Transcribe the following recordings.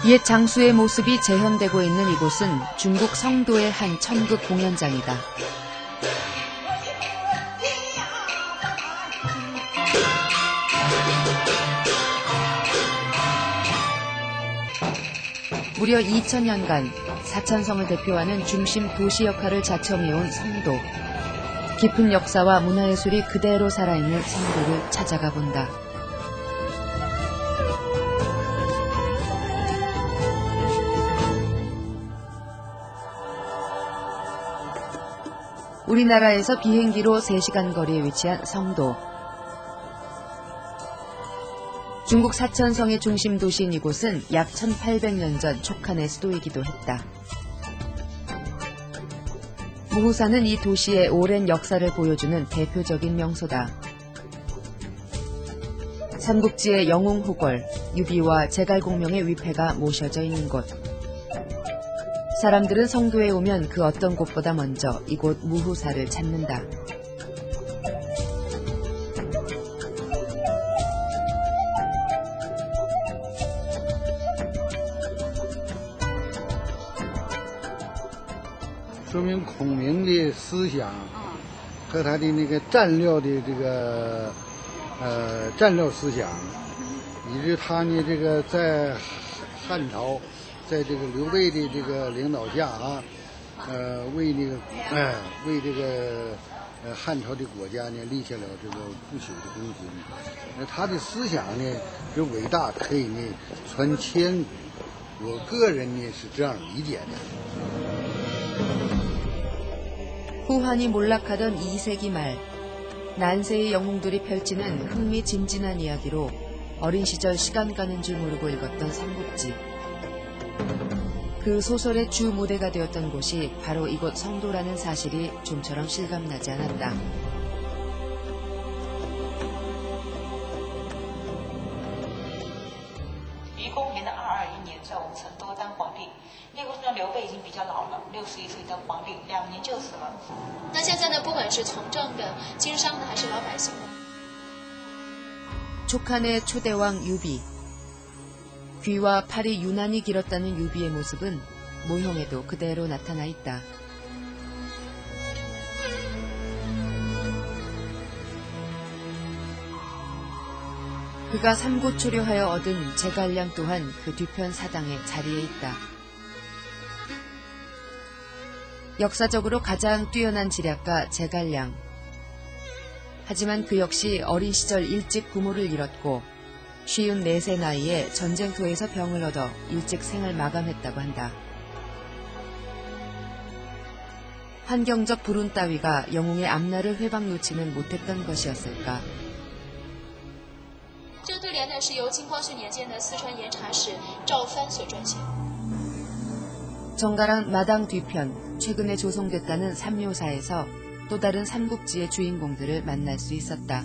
옛 장수의 모습이 재현되고 있는 이곳은 중국 성도의 한 천극 공연장이다. 무려 2000년간 사천성을 대표하는 중심 도시 역할을 자청해온 성도. 깊은 역사와 문화예술이 그대로 살아있는 성도를 찾아가 본다. 우리나라에서 비행기로 3시간 거리에 위치한 성도. 중국 사천성의 중심 도시인 이곳은 약 1800년 전 촉한의 수도이기도 했다. 무후산은 이 도시의 오랜 역사를 보여주는 대표적인 명소다. 삼국지의 영웅호걸, 유비와 제갈공명의 위패가 모셔져 있는 곳. 사람들은 성도에 오면 그 어떤 곳보다 먼저 이곳 무후사를 찾는다.说明孔明的思想和他的那个战略的这个战略思想，以及他呢这个在汉朝，在这个刘备的这个领导下为这个汉朝的国家呢立下了这个不朽的功勋。他的思想呢是伟大，可以呢传千古。我个人呢是这样理解的。 후한이 몰락하던 2세기 말, 난세의 영웅들이 펼치는 흥미진진한 이야기로 어린 시절 시간 가는 줄 모르고 읽었던 삼국지. 그 소설의 주 무대가 되었던 곳이 바로 이곳 성도라는 사실이 좀처럼 실감나지 않았다. 那个时候刘备已经比较老了，61岁的皇帝，2年就死了。那现在呢，不管是从政的、经商的，还是老百姓的。 촉한의 초대왕 유비. 귀와 팔이 유난히 길었다는 유비의 모습은 모형에도 그대로 나타나 있다. 그가 삼고초려하여 얻은 제갈량 또한 그 뒤편 사당에 자리에 있다. 역사적으로 가장 뛰어난 지략가 제갈량. 하지만 그 역시 어린 시절 일찍 부모를 잃었고 54세 나이에 전쟁터에서 병을 얻어 일찍 생을 마감했다고 한다. 환경적 불운 따위가 영웅의 앞날을 회방 놓지는 못했던 것이었을까. 这个对联呢是由清光绪年间的四川盐茶使赵藩所撰写。 정가랑 마당 뒤편, 최근에 조성됐다는 삼묘사에서 또 다른 삼국지의 주인공들을 만날 수 있었다.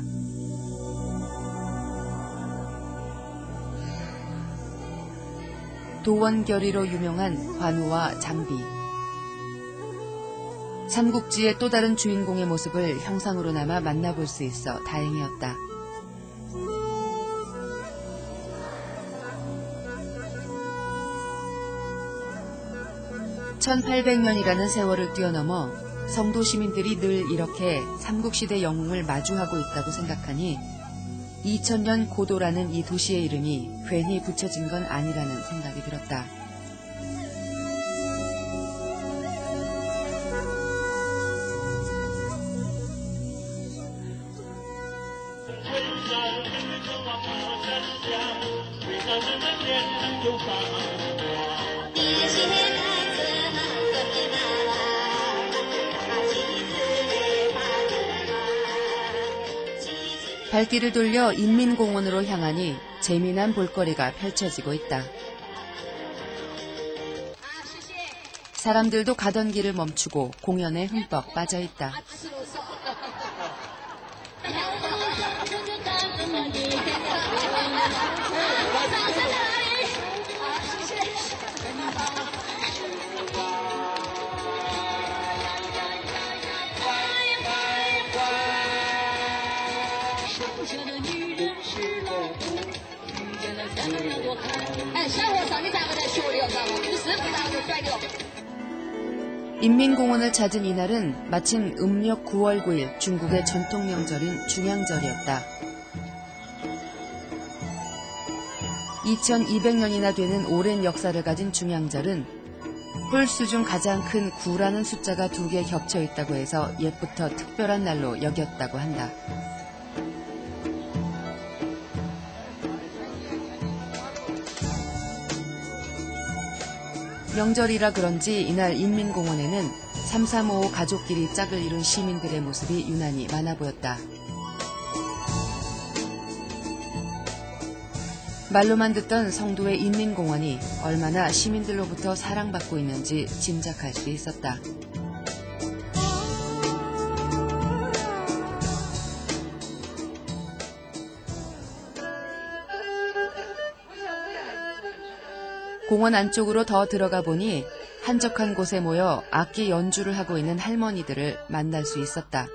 도원결의로 유명한 관우와 장비. 삼국지의 또 다른 주인공의 모습을 형상으로나마 만나볼 수 있어 다행이었다. (1800년이라는) 세월을 뛰어넘어 성도 시민들이 늘 이렇게 삼국시대 영웅을 마주하고 있다고 생각하니 2000년 고도라는 이 도시의 이름이 괜히 붙여진 건 아니라는 생각이 들었다. 발길을 돌려 인민공원으로 향하니 재미난 볼거리가 펼쳐지고 있다. 사람들도 가던 길을 멈추고 공연에 흠뻑 빠져 있다. 인민공원을 찾은 이날은 마침 음력 9월 9일 중국의 전통 명절인 중양절이었다. 2200년이나 되는 오랜 역사를 가진 중양절은 홀수 중 가장 큰 9라는 숫자가 2개 겹쳐 있다고 해서 옛부터 특별한 날로 여겼다고 한다. 명절이라 그런지 이날 인민공원에는 3355 가족끼리 짝을 이룬 시민들의 모습이 유난히 많아 보였다. 말로만 듣던 성도의 인민공원이 얼마나 시민들로부터 사랑받고 있는지 짐작할 수 있었다. 공원 안쪽으로 더 들어가 보니 한적한 곳에 모여 악기 연주를 하고 있는 할머니들을 만날 수 있었다.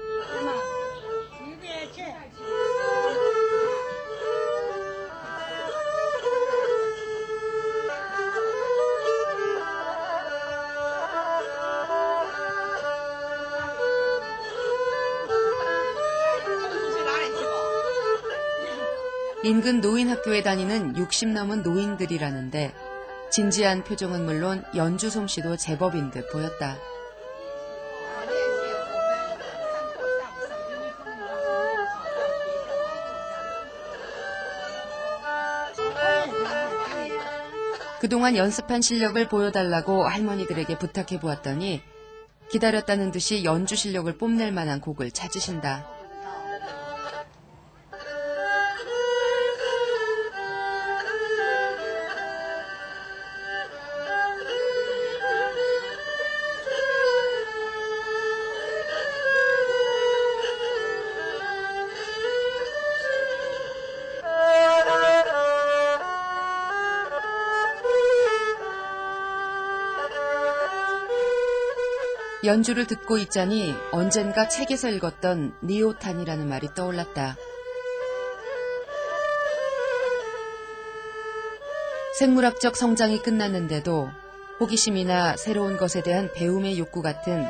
인근 노인학교에 다니는 60 넘은 노인들이라는데 진지한 표정은 물론 연주 솜씨도 제법인 듯 보였다. 그동안 연습한 실력을 보여달라고 할머니들에게 부탁해 보았더니 기다렸다는 듯이 연주 실력을 뽐낼 만한 곡을 찾으신다. 연주를 듣고 있자니 언젠가 책에서 읽었던 니오탄이라는 말이 떠올랐다. 생물학적 성장이 끝났는데도 호기심이나 새로운 것에 대한 배움의 욕구 같은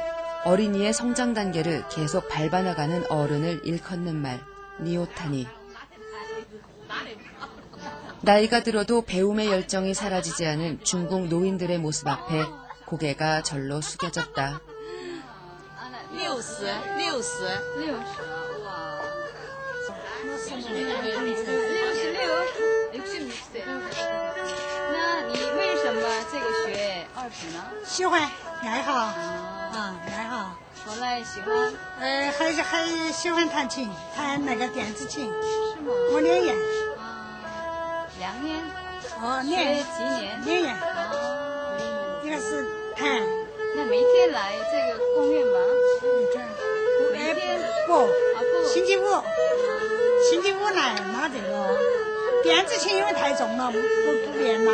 어린이의 성장 단계를 계속 밟아나가는 어른을 일컫는 말, 니오탄이. 나이가 들어도 배움의 열정이 사라지지 않은 중국 노인들의 모습 앞에 고개가 절로 숙여졌다. 60. 와. 66岁。那你为什么这个学二胡呢？喜欢，爱好爱好。后来喜欢？还喜欢弹琴，弹那个电子琴。是吗？我2年。2年？年。学几年？ 2年。一个是弹。那每天来这个公园吗？每天？不，星期五来拿这个电子琴，因为太重了，不便拿。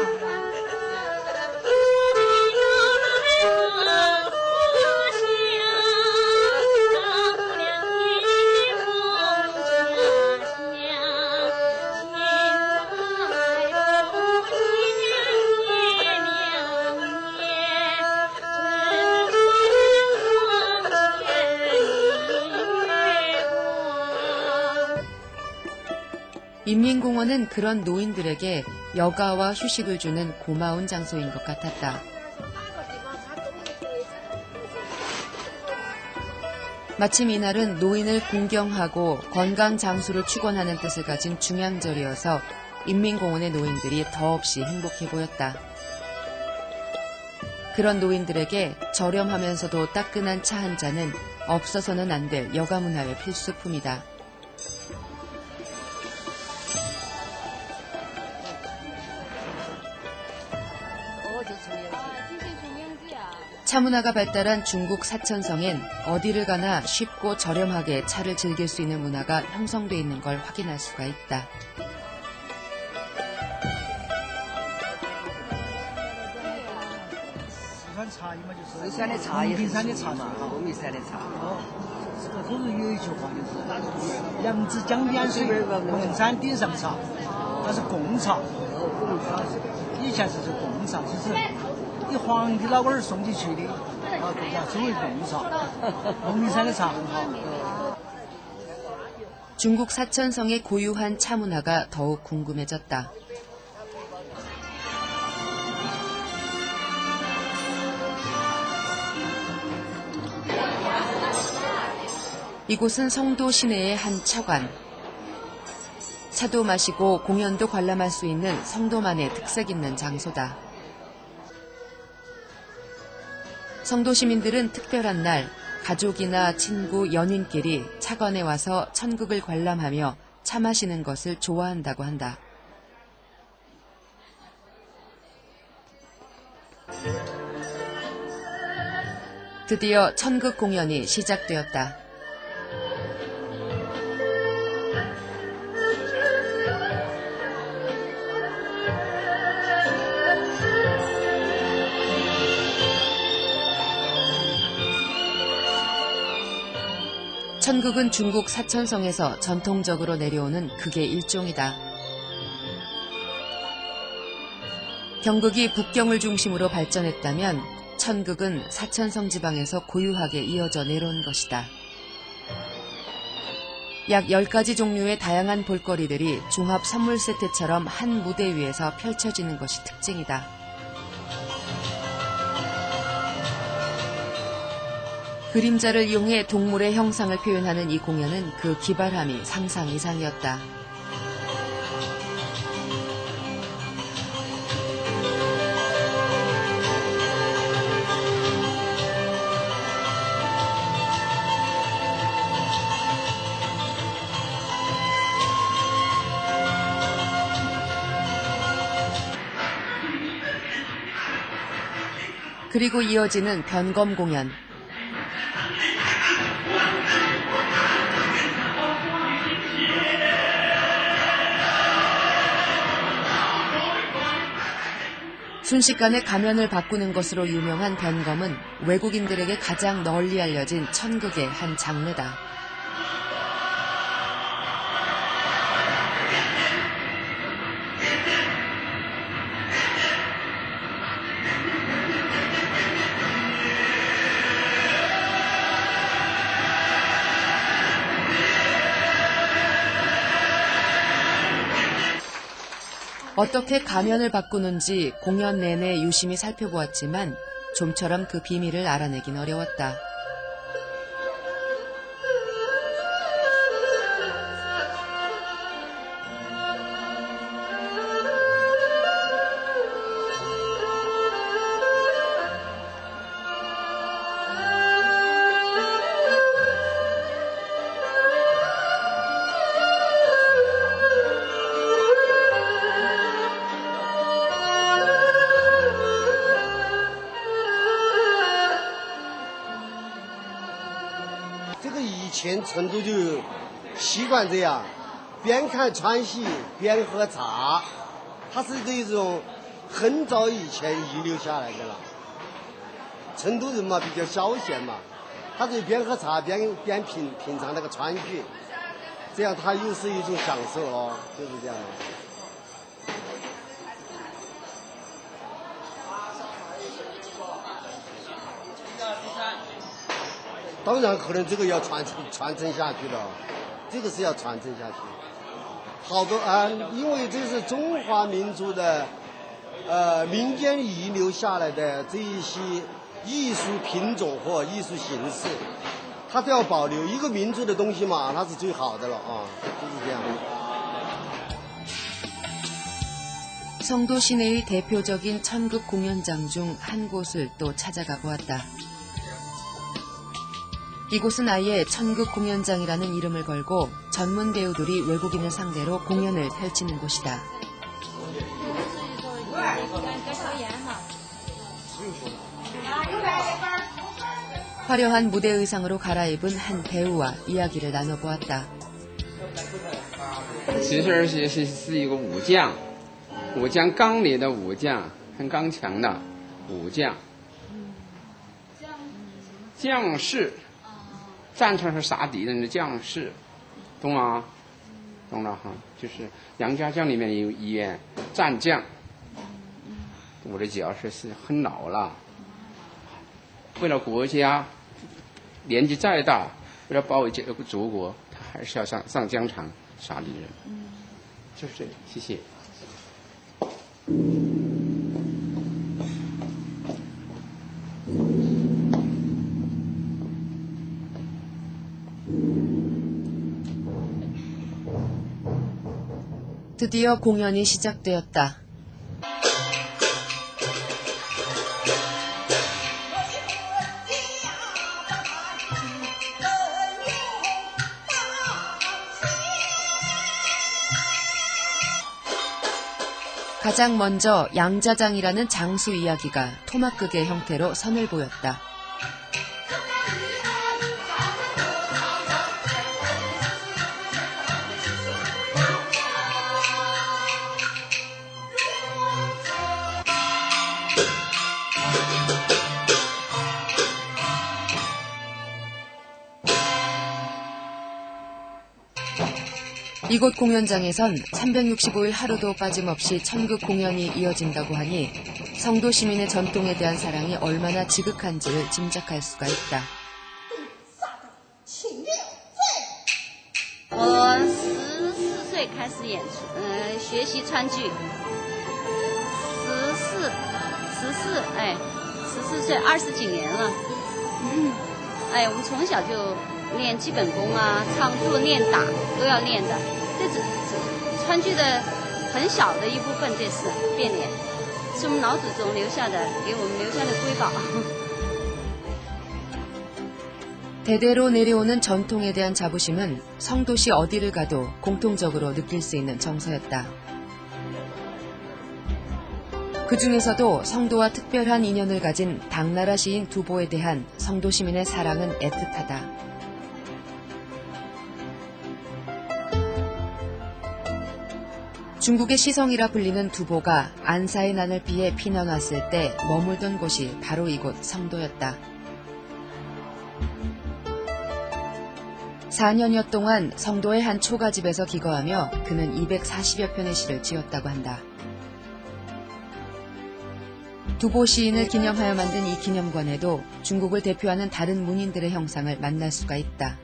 인민공원은 그런 노인들에게 여가와 휴식을 주는 고마운 장소인 것 같았다. 마침 이날은 노인을 공경하고 건강 장수를 축원하는 뜻을 가진 중양절이어서 인민공원의 노인들이 더없이 행복해 보였다. 그런 노인들에게 저렴하면서도 따끈한 차 한 잔은 없어서는 안 될 여가문화의 필수품이다. 차문화가 발달한 중국 사천성엔 어디를 가나 쉽고 저렴하게 차를 즐길 수 있는 문화가 형성돼 있는 걸 확인할 수가 있다.山的茶也很山的茶嘛，峨眉山的茶。这是有一句话就是杨子江边水，贡山顶上茶，它是贡茶。以前是贡茶，就是给皇帝老倌儿送进去的，啊，这叫作为贡茶。龙陵山的茶很好。 중국 사천성의 고유한 차 문화가 더욱 궁금해졌다. 이곳은 성도 시내의 한 차관. 차도 마시고 공연도 관람할 수 있는 성도만의 특색 있는 장소다. 성도 시민들은 특별한 날 가족이나 친구, 연인끼리 차관에 와서 천국을 관람하며 차 마시는 것을 좋아한다고 한다. 드디어 천국 공연이 시작되었다. 천국은 중국 사천성에서 전통적으로 내려오는 극의 일종이다. 경극이 북경을 중심으로 발전했다면 천극은 사천성 지방에서 고유하게 이어져 내려온 것이다. 약 10가지 종류의 다양한 볼거리들이 종합 선물 세트처럼 한 무대 위에서 펼쳐지는 것이 특징이다. 그림자를 이용해 동물의 형상을 표현하는 이 공연은 그 기발함이 상상 이상이었다. 그리고 이어지는 변검 공연. 순식간에 가면을 바꾸는 것으로 유명한 변검은 외국인들에게 가장 널리 알려진 천극의 한 장르다. 어떻게 가면을 바꾸는지 공연 내내 유심히 살펴보았지만 좀처럼 그 비밀을 알아내긴 어려웠다.以前成都就习惯这样，边看川戏边喝茶，它是这种很早以前遗留下来的了。成都人嘛比较消闲嘛，他就边喝茶边品尝那个川剧，这样他又是一种享受哦，就是这样的。当然，可能这个要传承下去了，这个是要传承下去。好多因为这是中华民族的民间遗留下来的这一些艺术品种或艺术形式，它都要保留。一个民族的东西嘛，它是最好的了啊，就是这样。 성도 시내의 대표적인 천극 공연장 중 한 곳을 또 찾아가 보았다. 이곳은 아예 천극 공연장이라는 이름을 걸고 전문 배우들이 외국인을 상대로 공연을 펼치는 곳이다. 화려한 무대 의상으로 갈아입은 한 배우와 이야기를 나눠보았다. 其实是一个武将，武将刚里的武将，很刚强的武将。将士，战场上杀敌人的将士，懂吗？懂了哈，就是杨家将里面有一员战将，我的脚是很老了，为了国家，年纪再大，为了保卫这个祖国，他还是要上疆场杀敌人。就是这个，谢谢。드디어 공연이 시작되었다. 가장 먼저 양자장이라는 장수 이야기가 토막극의 형태로 선을 보였다. 이곳 공연장에선 365일 하루도 빠짐없이 천극 공연이 이어진다고 하니 성도 시민의 전통에 대한 사랑이 얼마나 지극한지를 짐작할 수가 있다. 我14岁开始演出，学习川剧。14岁20几年了。我们从小就练基本功啊，唱作、念打都要练的。这只川剧的很小的一部分，这是变脸，是我们老祖宗留下的，给我们留下的瑰宝。 대대로 내려오는 전통에 대한 자부심은 성도시 어디를 가도 공통적으로 느낄 수 있는 정서였다. 그 중에서도 성도와 특별한 인연을 가진 당나라 시인 두보에 대한 성도 시민의 사랑은 애틋하다. 중국의 시성이라 불리는 두보가 안사의 난을 피해 피난왔을 때 머물던 곳이 바로 이곳 성도였다. 4년여 동안 성도의 한 초가집에서 기거하며 그는 240여 편의 시를 지었다고 한다. 두보 시인을 기념하여 만든 이 기념관에도 중국을 대표하는 다른 문인들의 형상을 만날 수가 있다.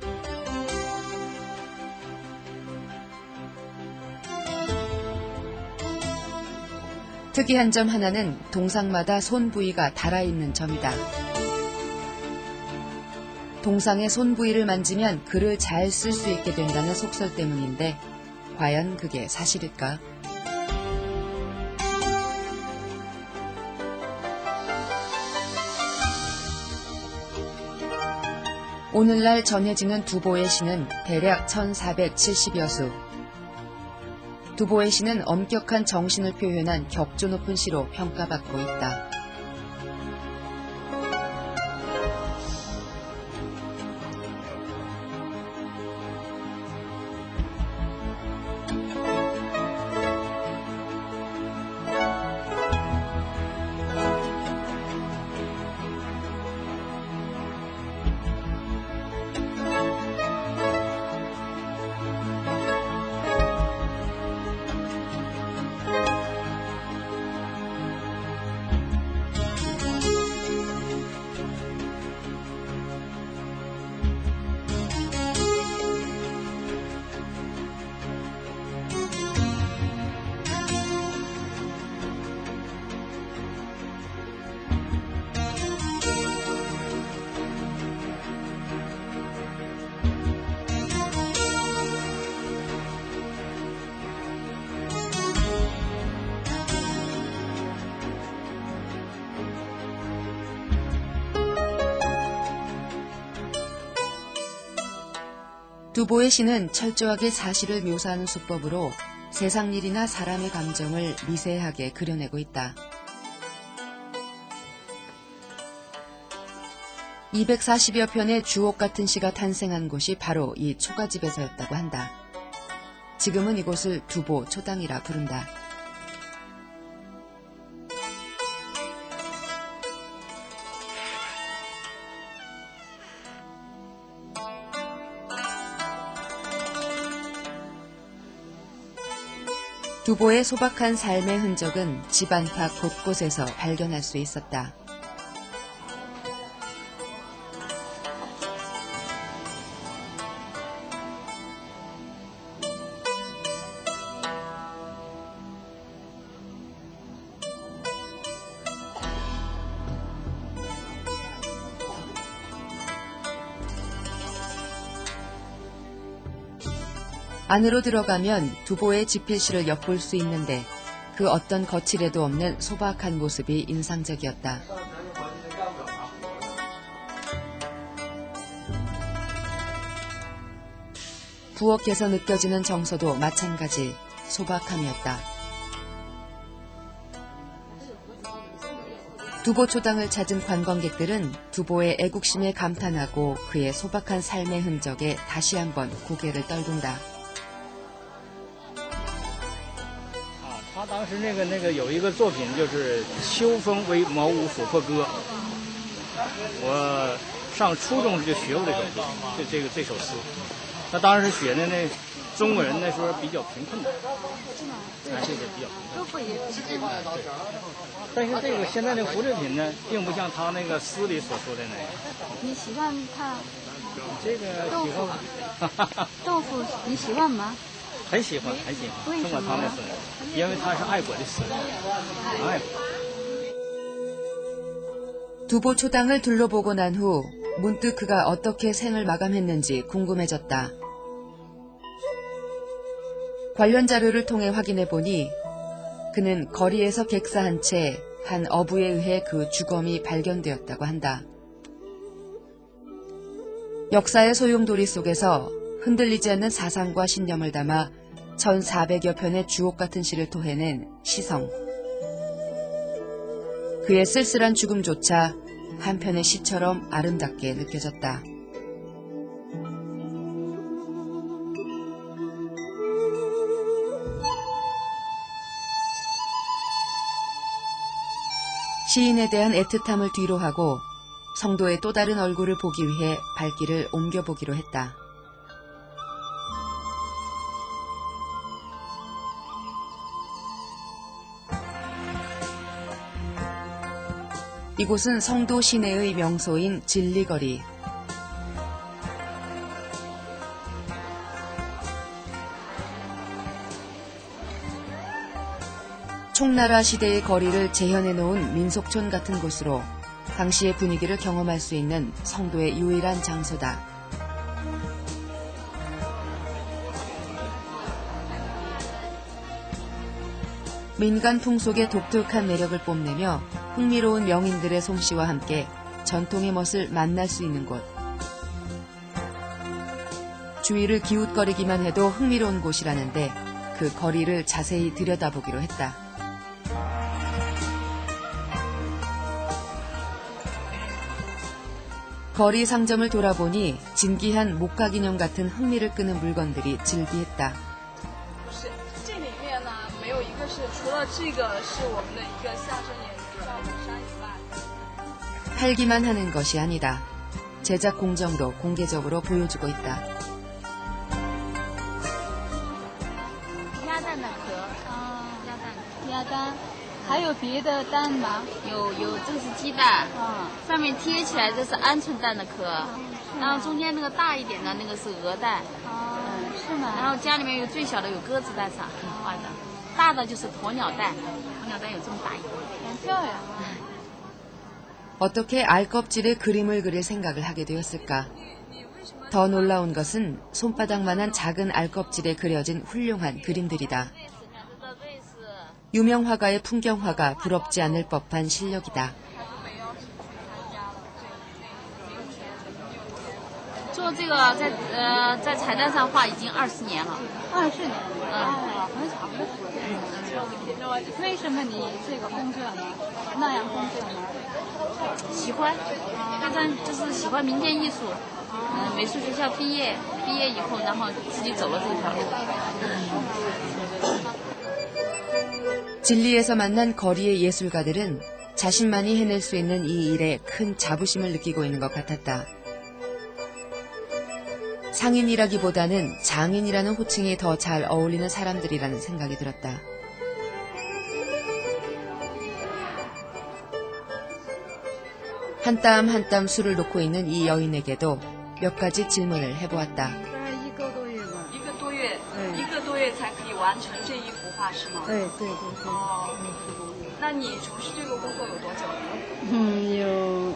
특이한 점 하나는 동상마다 손 부위가 달아있는 점이다. 동상의 손 부위를 만지면 글을 잘 쓸 수 있게 된다는 속설 때문인데 과연 그게 사실일까? 오늘날 전해지는 두보의 시는 대략 1470여 수. 두보의 시는 엄격한 정신을 표현한 격조 높은 시로 평가받고 있다. 두보의 시는 철저하게 사실을 묘사하는 수법으로 세상 일이나 사람의 감정을 미세하게 그려내고 있다. 240여 편의 주옥 같은 시가 탄생한 곳이 바로 이 초가집에서였다고 한다. 지금은 이곳을 두보 초당이라 부른다. 두보의 소박한 삶의 흔적은 집 안팎 곳곳에서 발견할 수 있었다. 안으로 들어가면 두보의 집필실을 엿볼 수 있는데 그 어떤 거칠애도 없는 소박한 모습이 인상적이었다. 부엌에서 느껴지는 정서도 마찬가지 소박함이었다. 두보 초당을 찾은 관광객들은 두보의 애국심에 감탄하고 그의 소박한 삶의 흔적에 다시 한번 고개를 떨군다. 他当时有一个作品就是秋风为茅屋所破歌，我上初中就学过这首诗。他当时学的中国人那时候比较贫困的，这个比较贫困。但是这个现在的复制品呢，并不像他那个诗里所说的那样。你喜欢看这个喜欢豆腐？你喜欢吗？ 很喜欢，很喜欢。通过他的诗，因为他是爱国的诗，很爱国。 두보 초당을 둘러보고 난 후 문득 그가 어떻게 생을 마감했는지 궁금해졌다. 관련 자료를 통해 확인해 보니 그는 거리에서 객사한 채 한 어부에 의해 그 주검이 발견되었다고 한다. 역사의 소용돌이 속에서 흔들리지 않는 사상과 신념을 담아 1400여 편의 주옥 같은 시를 토해낸 시성. 그의 쓸쓸한 죽음조차 한편의 시처럼 아름답게 느껴졌다. 시인에 대한 애틋함을 뒤로하고 성도의 또 다른 얼굴을 보기 위해 발길을 옮겨보기로 했다. 이곳은 성도 시내의 명소인 진리거리. 총나라 시대의 거리를 재현해 놓은 민속촌 같은 곳으로 당시의 분위기를 경험할 수 있는 성도의 유일한 장소다. 민간 풍속의 독특한 매력을 뽐내며 흥미로운 명인들의 솜씨와 함께 전통의 멋을 만날 수 있는 곳. 주위를 기웃거리기만 해도 흥미로운 곳이라는데 그 거리를 자세히 들여다보기로 했다. 거리 상점을 돌아보니 진기한 목각인형 같은 흥미를 끄는 물건들이 즐비했다. 팔기만 하는 것이 아니다. 제작 공정도 공개적으로 보여주고 있다. 鸭蛋的壳，鸭蛋，还有别的蛋吗？有，这是鸡蛋，上面贴起来这是鹌鹑蛋的壳，然后中间那个大一点的那个是鹅蛋，是吗？然后家里面有最小的有鸽子蛋啥画的，大的就是鸵鸟蛋，鸵鸟蛋有这么大一个，很漂亮。 어떻게 알껍질에 그림을 그릴 생각을 하게 되었을까? 더 놀라운 것은 손바닥만한 작은 알껍질에 그려진 훌륭한 그림들이다. 유명 화가의 풍경화가 부럽지 않을 법한 실력이다. 做这个在彩蛋上画已经20年了。20年，很长的时间。为什么你这个工作呢？那样工作呢？喜欢，非常就是喜欢民间艺术。美术学校毕业以后，然后自己走了这条路。 진리에서 만난 거리의 예술가들은 자신만이 해낼 수 있는 이 일에 큰 자부심을 느끼고 있는 것 같았다. 상인이라기보다는 장인이라는 호칭이 더 잘 어울리는 사람들이라는 생각이 들었다. 한 땀 한 땀 술을 놓고 있는 이 여인에게도 몇 가지 질문을 해보았다. 一个多月吧。一个多月，一个多月才可以完成这一幅画是吗？对。哦，那你从事这个工作有多久了？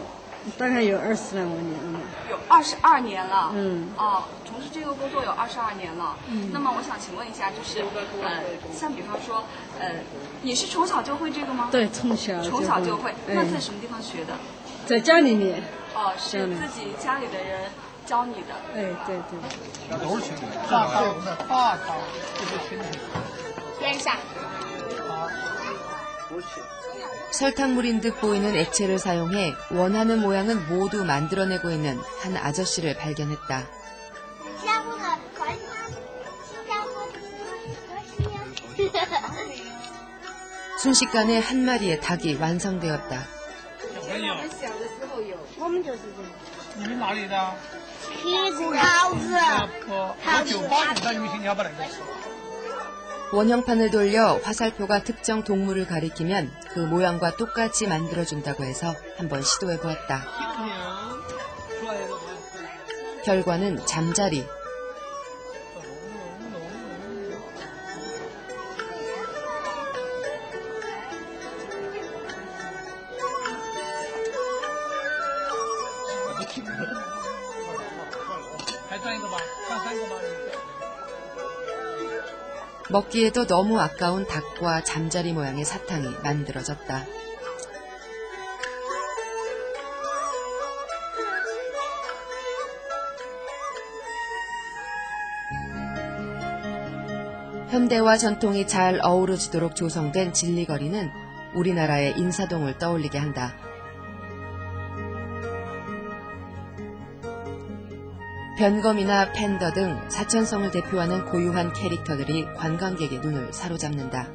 大概有20来多年了。有22年了。哦，从事这个工作有22年了。那么我想请问一下，就是像比方说，你是从小就会这个吗？对，从小就会。那在什么地方学的？在家里面。哦，是自己家里的人教你的。对。都是大刀，边下。 설탕물인 듯 보이는 액체를 사용해 원하는 모양은 모두 만들어내고 있는 한 아저씨를 발견했다. 순식간에 한 마리의 닭이 완성되었다. 원형판을 돌려 화살표가 특정 동물을 가리키면 그 모양과 똑같이 만들어준다고 해서 한번 시도해보았다. 결과는 잠자리. 먹기에도 너무 아까운 닭과 잠자리 모양의 사탕이 만들어졌다. 현대와 전통이 잘 어우러지도록 조성된 진리거리는 우리나라의 인사동을 떠올리게 한다. 변검이나 팬더 등 사천성을 대표하는 고유한 캐릭터들이 관광객의 눈을 사로잡는다.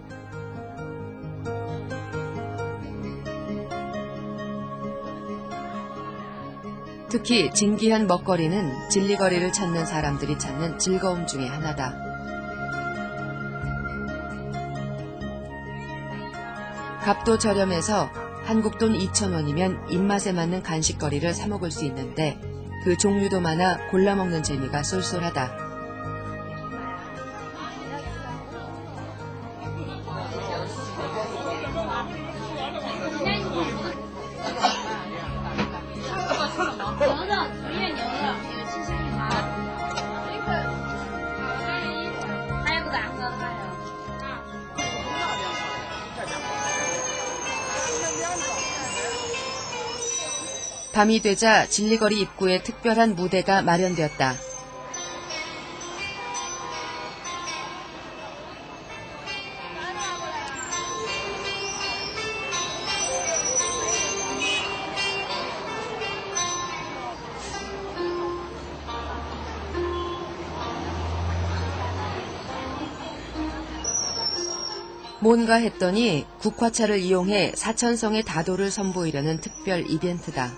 특히 진귀한 먹거리는 진리거리를 찾는 사람들이 찾는 즐거움 중에 하나다. 값도 저렴해서 한국 돈 2,000원이면 입맛에 맞는 간식거리를 사 먹을 수 있는데 그 종류도 많아 골라 먹는 재미가 쏠쏠하다. 밤이 되자 진리거리 입구에 특별한 무대가 마련되었다. 뭔가 했더니 국화차를 이용해 사천성의 다도를 선보이려는 특별 이벤트다.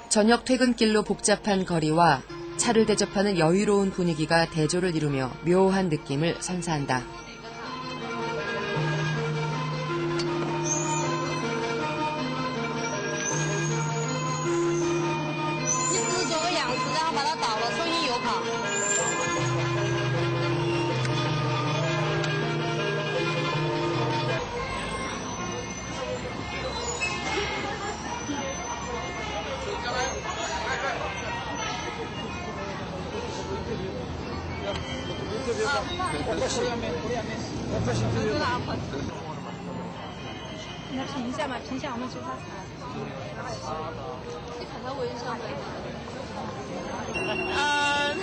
저녁 퇴근길로 복잡한 거리와 차를 대접하는 여유로운 분위기가 대조를 이루며 묘한 느낌을 선사한다.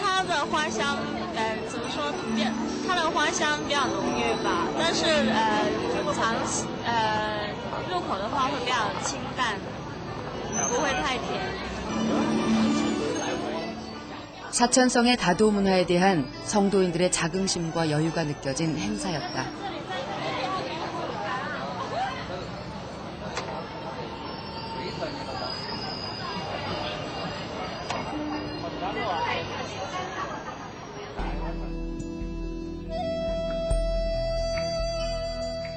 它的花香，怎么说？它的花香比较浓郁吧，但是入口的话会比较清淡，不会太甜。 사천성의 다도 문화에 대한 성도인들의 자긍심과 여유가 느껴진 행사였다.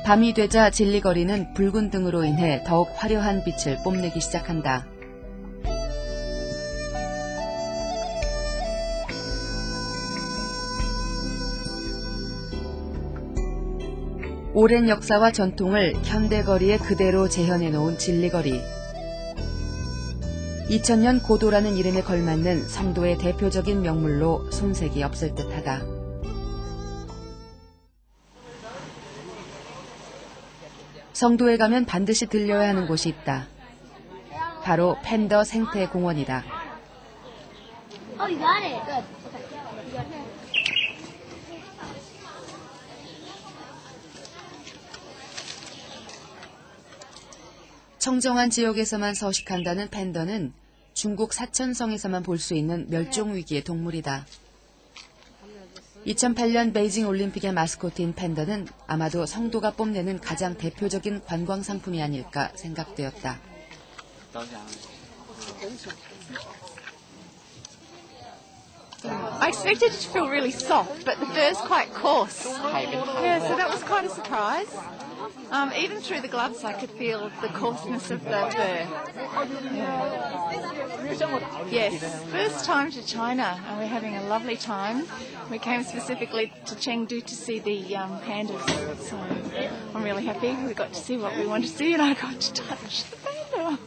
밤이 되자 진리거리는 붉은 등으로 인해 더욱 화려한 빛을 뽐내기 시작한다. 오랜 역사와 전통을 현대거리에 그대로 재현해 놓은 진리거리. 2000년 고도라는 이름에 걸맞는 성도의 대표적인 명물로 손색이 없을 듯하다. 성도에 가면 반드시 들려야 하는 곳이 있다. 바로 팬더 생태공원이다. 청정한 지역에서만 서식한다는 팬더는 중국 사천성에서만 볼 수 있는 멸종위기의 동물이다. 2008년 베이징 올림픽의 마스코트인 팬더는 아마도 성도가 뽐내는 가장 대표적인 관광 상품이 아닐까 생각되었다. I expected it to feel really soft, but the fur's quite coarse. Yeah, so that was quite a surprise. Even through the gloves, I could feel the coarseness of the fur. Yes, first time to China, and we're having a lovely time. We came specifically to Chengdu to see the pandas, so I'm really happy. We got to see what we wanted to see, and I got to touch the panda.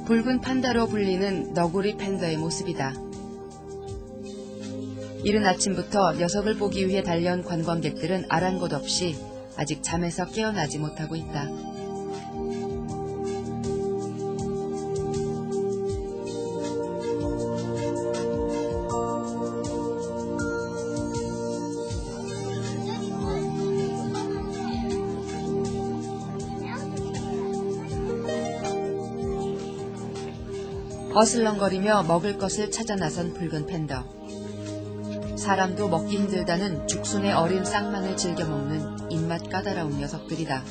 붉은 판다로 불리는 너구리 팬더의 모습이다. 이른 아침부터 녀석을 보기 위해 달려온 관광객들은 아랑곳 없이 아직 잠에서 깨어나지 못하고 있다. 어슬렁거리며 먹을 것을 찾아 나선 붉은 팬더. 사람도 먹기 힘들다는 죽순의 어린 쌍망을 즐겨 먹는 입맛 까다로운 녀석들이다.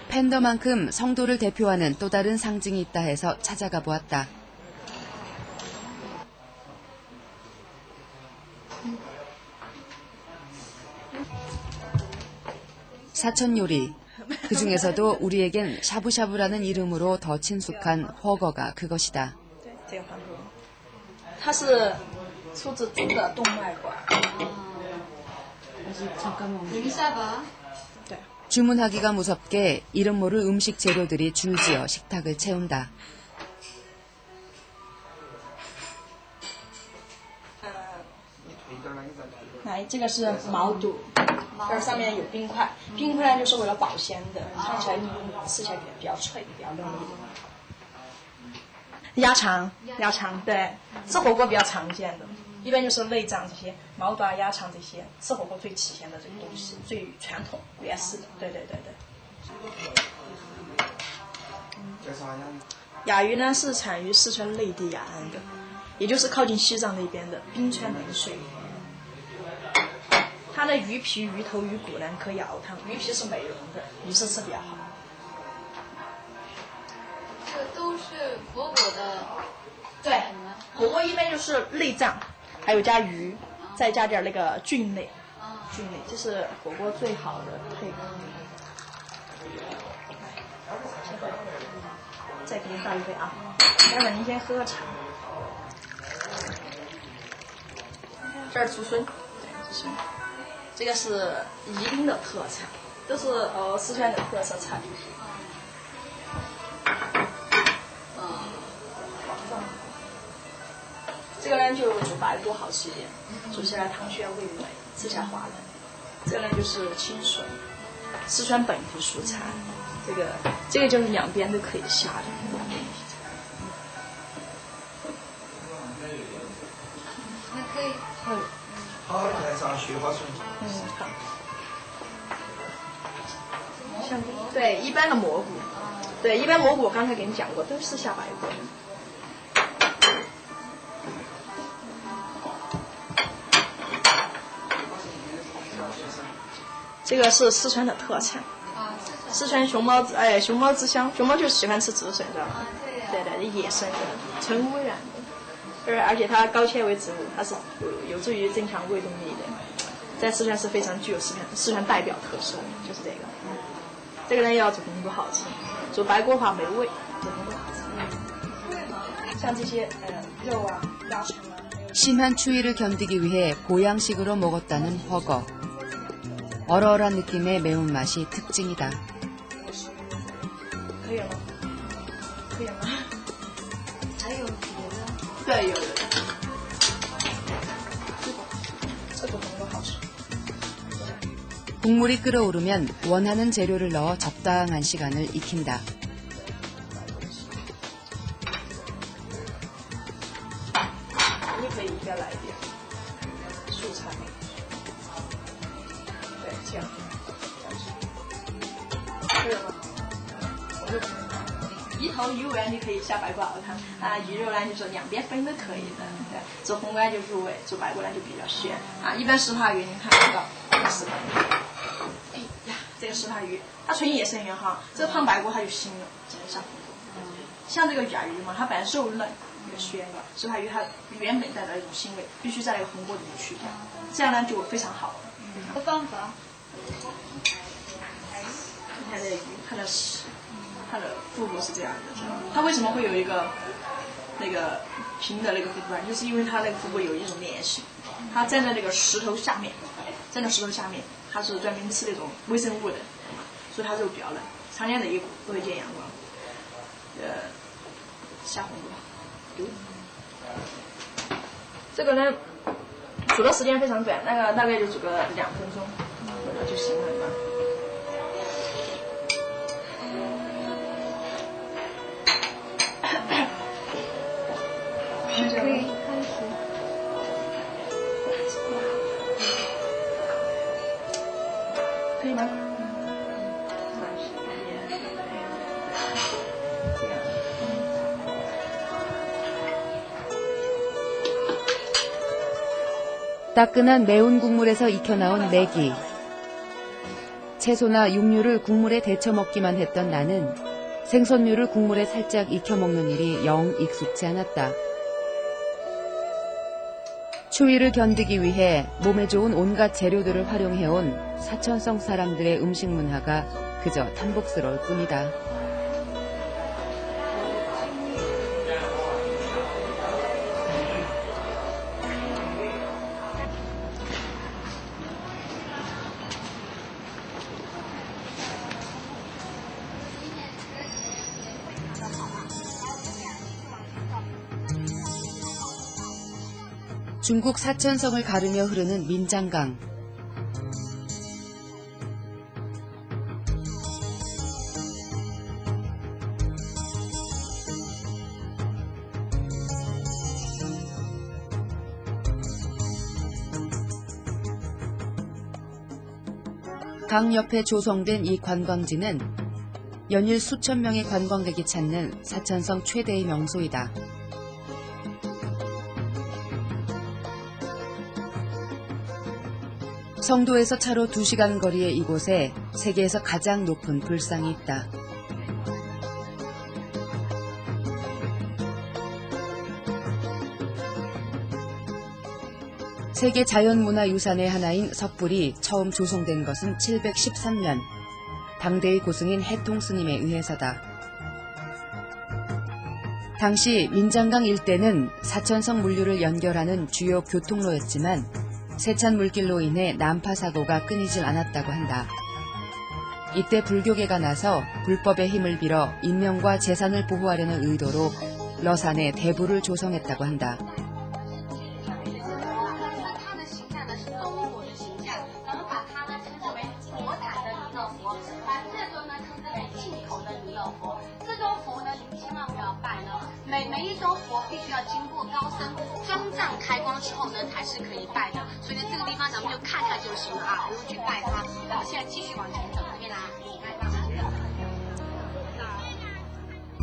팬더만큼 성도를 대표하는 또 다른 상징이 있다 해서 찾아가 보았다. 사천 요리. 그 중에서도 우리에겐 샤브샤브라는 이름으로 더 친숙한 허거가 그것이다. 它是出自猪的动脉管。 잠깐만. 주문하기가 무섭게 이름 모를 음식 재료들이 줄지어 식탁을 채운다. 来，这个是毛肚，这上面有冰块，冰块呢就是为了保鲜的，看起来吃起来比较脆，比较嫩一点。鸭肠，鸭肠，对，吃火锅比较常见的，一般就是内脏这些，毛肚啊、鸭肠这些，吃火锅最体现的这个东西，最传统原始的，对对对对。雅鱼呢是产于四川内地雅安的，也就是靠近西藏那边的冰川冷水。 它的鱼皮、鱼头、鱼骨呢可以熬汤，鱼皮是美容的，鱼是吃比较好。这都是火锅的，对，火锅一般就是内脏，还有加鱼，再加点那个菌类，菌类这是火锅最好的配合。再给您倒一杯啊，待会儿您先喝茶。这是竹荪，对，竹荪。 这个是宜宾的特产，这是四川的特色菜。这个呢就煮白肚好吃一点，煮起来汤鲜味美，吃起来滑嫩。这个呢就是清水，四川本地蔬菜，这个就是两边都可以下的。还可以。好，来上雪花水。好。对，一般的蘑菇，对，一般蘑菇我刚才给你讲过，都是下白锅。这个是四川的特产，四川熊猫子，熊猫之乡，熊猫就是喜欢吃紫笋，知道吗？对，野生的，纯污染的，而且它高纤维植物，它是有助于增强胃动力的，在四川是非常具有四川代表特色的，就是这个。这个呢要煮红锅好吃，煮白锅的话没味，煮红锅好吃。像这些肉啊、鸭肠啊。 심한 추위를 견디기 위해 보양식으로 먹었다는 허거. 얼얼한 느낌의 매운맛이 특징이다. 可以了吗？可以了吗？还有别的？对，有。这个红锅好吃。 국물이 끓어오르면 원하는 재료를 넣어 적당한 시간을 익힌다. 你可以再来一点蔬菜，对，这样，可以了吗？一头鱼尾你可以下白锅熬汤啊，鱼肉呢就是两边分都可以的，对，煮红锅就入味，煮白锅呢就比较鲜啊。一般石扒鱼您看得到，石扒鱼，哎呀，这个石扒鱼它纯野生鱼哈，这个烫白锅它就腥了，只能上红锅。像这个甲鱼嘛，它本来肉嫩。 鲜的石扒鱼它原本带来一种腥味，必须在那个红锅里面去掉，这样呢就非常好了。方法？你看这个鱼，它的腹部是这样的，它为什么会有一个那个平的那个腹部？就是因为它那个腹部有一种粘性，它站在那个石头下面，它是专门吃那种微生物的，所以它肉比较嫩，常年的一股都会见阳光。下红锅。 这个呢，煮的时间非常短，那个大概就煮个2分钟，就行了嘛。可以开始。可以吗？ 따끈한 매운 국물에서 익혀나온 내기. 채소나 육류를 국물에 데쳐 먹기만 했던 나는 생선류를 국물에 살짝 익혀 먹는 일이 영 익숙치 않았다. 추위를 견디기 위해 몸에 좋은 온갖 재료들을 활용해온 사천성 사람들의 음식 문화가 그저 탐복스러울 뿐이다. 중국 사천성을 가르며 흐르는 민장강. 강 옆에 조성된 이 관광지는 연일 수천 명의 관광객이 찾는 사천성 최대의 명소이다. 성도에서 차로 2시간 거리의 이곳에 세계에서 가장 높은 불상이 있다. 세계 자연문화유산의 하나인 석불이 처음 조성된 것은 713년, 당대의 고승인 해통 스님에 의해서다. 당시 민장강 일대는 사천성 물류를 연결하는 주요 교통로였지만 세찬 물길로 인해 난파 사고가 끊이질 않았다고 한다. 이때 불교계가 나서 불법의 힘을 빌어 인명과 재산을 보호하려는 의도로 러산에 대부를 조성했다고 한다.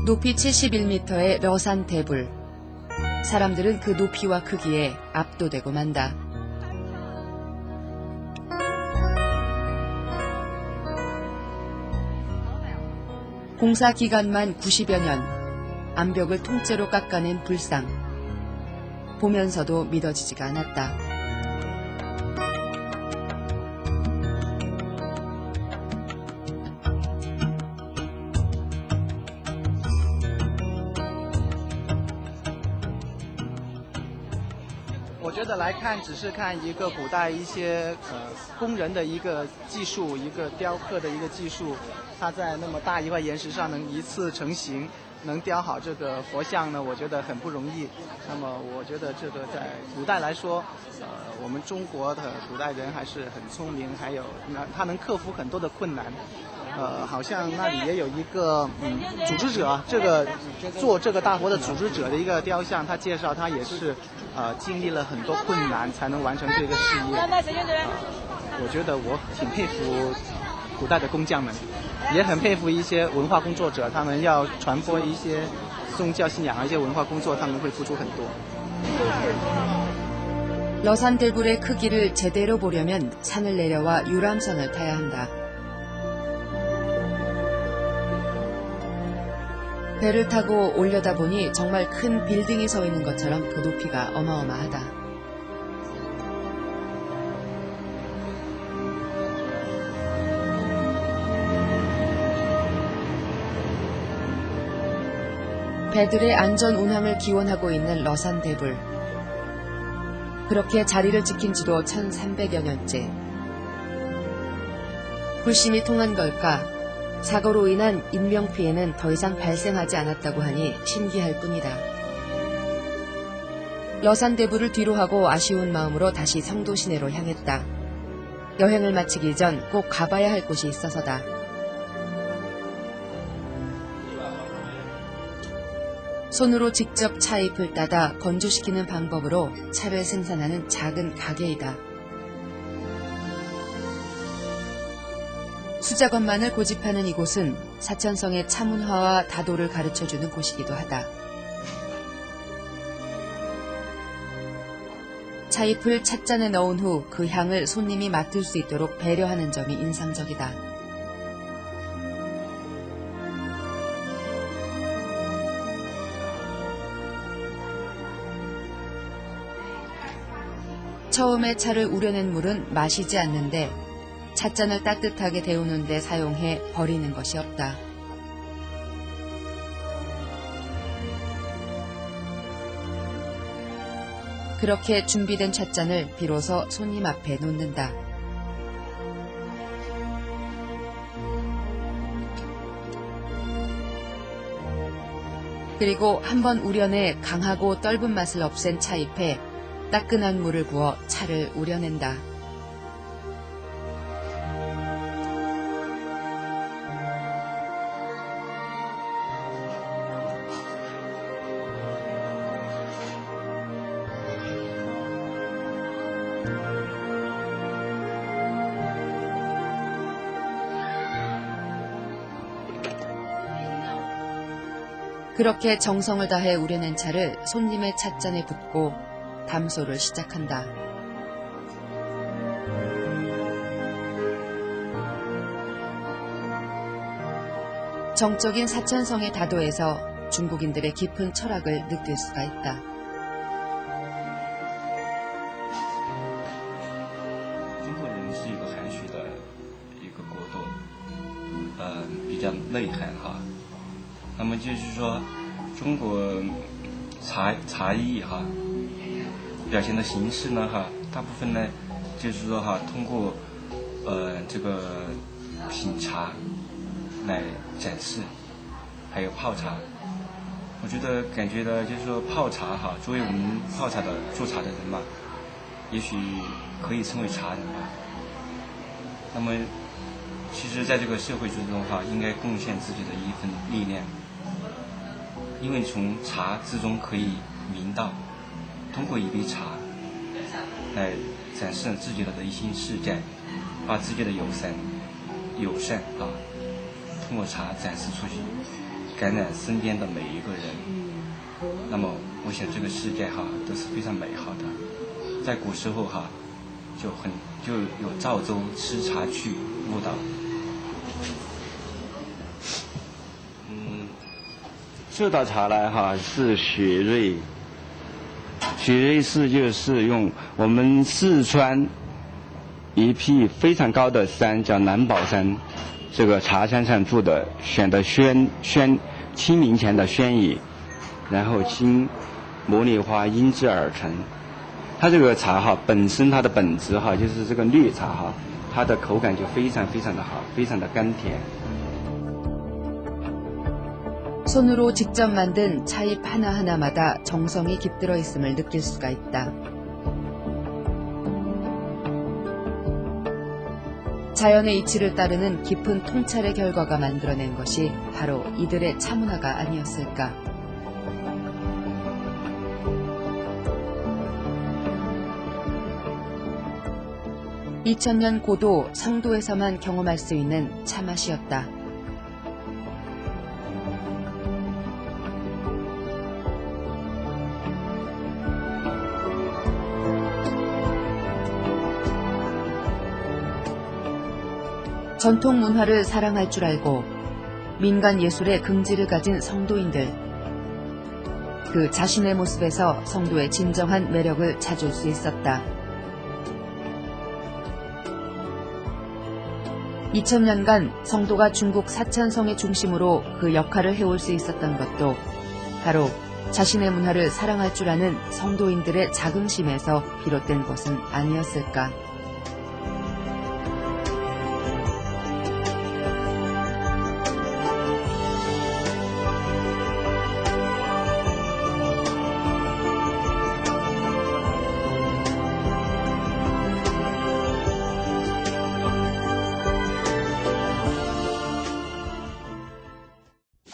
높이 71m의 러산 대불. 사람들은 그 높이와 크기에 압도되고 만다. 공사 기간만 90여 년, 암벽을 통째로 깎아낸 불상. 보면서도 믿어지지가 않았다.我觉得来看只是看一个古代一些工人的一个技术，一个雕刻的一个技术，它在那么大一块岩石上能一次成型，能雕好这个佛像呢，我觉得很不容易。那么我觉得这个在古代来说，我们中国的古代人还是很聪明，还有他能克服很多的困难。好像那里也有一个组织者，这个做这个大佛的组织者的一个雕像，他介绍他也是经历了很多困难才能完成这个事业。我觉得我挺佩服古代的工匠们，也很佩服一些文化工作者，他们要传播一些宗教信仰、一些文化工作，他们会付出很多。 러산대불의 크기를 제대로 보려면 산을 내려와 유람선을 타야 한다. 배를 타고 올려다 보니 정말 큰 빌딩이 서 있는 것처럼 그 높이가 어마어마하다. 배들의 안전 운항을 기원하고 있는 러산대불. 그렇게 자리를 지킨 지도 1300여 년째. 불심이 통한 걸까? 사고로 인한 인명피해는 더 이상 발생하지 않았다고 하니 신기할 뿐이다. 러산대불을 뒤로하고 아쉬운 마음으로 다시 성도 시내로 향했다. 여행을 마치기 전 꼭 가봐야 할 곳이 있어서다. 손으로 직접 차잎을 따다 건조시키는 방법으로 차를 생산하는 작은 가게이다. 수작업만을 고집하는 이곳은 사천성의 차문화와 다도를 가르쳐주는 곳이기도 하다. 차잎을 찻잔에 넣은 후 그 향을 손님이 맡을 수 있도록 배려하는 점이 인상적이다. 처음에 차를 우려낸 물은 마시지 않는데 찻잔을 따뜻하게 데우는 데 사용해 버리는 것이 없다. 그렇게 준비된 찻잔을 비로소 손님 앞에 놓는다. 그리고 한번 우려내 강하고 떫은 맛을 없앤 차잎에 따끈한 물을 부어 차를 우려낸다. 그렇게 정성을 다해 우려낸 차를 손님의 찻잔에 붓고 담소를 시작한다. 정적인 사천성의 다도에서 중국인들의 깊은 철학을 느낄 수가 있다. 중국인은 是一个含蓄的一个国度，比较内涵哈。那么就是说，中国茶艺哈。 表现的形式呢，大部分呢，就是说通过这个品茶来展示，还有泡茶。我觉得感觉到就是说泡茶作为我们泡茶的做茶的人嘛，也许可以称为茶人吧。那么，其实在这个社会之中应该贡献自己的一份力量，因为从茶之中可以明道。 通过一杯茶来展示自己的内心世界，把自己的友善通过茶展示出去。感染身边的每一个人。那么我想这个世界哈都是非常美好的。在古时候哈就有赵州吃茶去悟道。这道茶呢哈是雪瑞，雪瑞是就是用我们四川一批非常高的山叫南宝山，这个茶山上住的选的清明前的宣乙，然后经茉莉花因制而成。它这个茶哈本身它的本质哈就是这个绿茶哈，它的口感就非常非常的好，非常的甘甜。 손으로 직접 만든 차잎 하나하나마다 정성이 깃들어 있음을 느낄 수가 있다. 자연의 이치를 따르는 깊은 통찰의 결과가 만들어낸 것이 바로 이들의 차문화가 아니었을까. (2000년) 고도 성도에서만 경험할 수 있는 차맛이었다. 전통 문화를 사랑할 줄 알고 민간 예술의 긍지를 가진 성도인들. 그 자신의 모습에서 성도의 진정한 매력을 찾을 수 있었다. 2000년간 성도가 중국 사천성의 중심으로 그 역할을 해올 수 있었던 것도 바로 자신의 문화를 사랑할 줄 아는 성도인들의 자긍심에서 비롯된 것은 아니었을까.